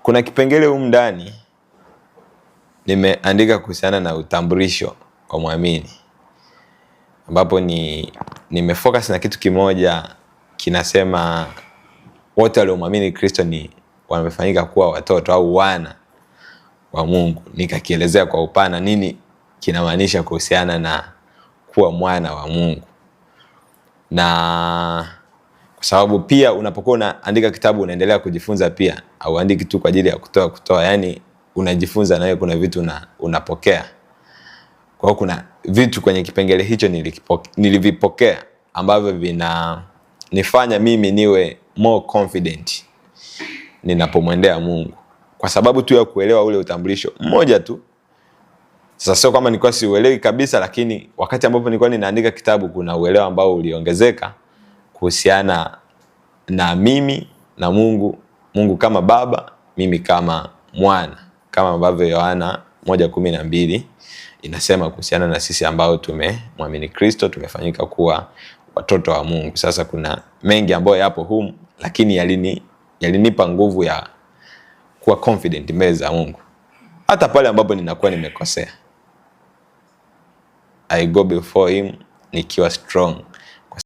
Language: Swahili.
Kuna kipengele humu ndani nimeandika kuhusiana na utambulisho kwa muamini, ambapo nimefocus na kitu kimoja kinasema wote waliomwamini Kristo ni wamefanyika kuwa watoto au wana wa Mungu. Nikakielezea kwa upana nini kinamaanisha kuhusiana na kuwa mwana wa Mungu. Na kwa sababu pia unapokuwa unaandika kitabu unaendelea kujifunza pia, au andiki tu kwa ajili ya kutoa, yani unajifunza na wewe, kuna vitu unapokea. Kwa hiyo kuna vitu kwenye kipengele hicho nilivipokea ambavyo vinanifanya mimi niwe more confident ninapomwendea Mungu, kwa sababu tu ya kuelewa ule utambulisho mmoja tu. Sasa sio kama nilikuwa siuelewi kabisa, lakini wakati ambapo nilikuwa ninaandika kitabu kuna uelewa ambao uliongezeka kuhusiana na mimi na Mungu, Mungu kama baba, mimi kama mwana, kama ambavyo Yohana 1:12 inasema kuhusiana na sisi ambao tumemwamini Kristo tumefanyika kuwa watoto wa Mungu. Sasa kuna mengi ambayo yapo humu, lakini yalinipa nguvu ya kuwa confident mbele za Mungu. Hata pale ambapo ninakuwa nimekosea, I go before him nikiwa strong.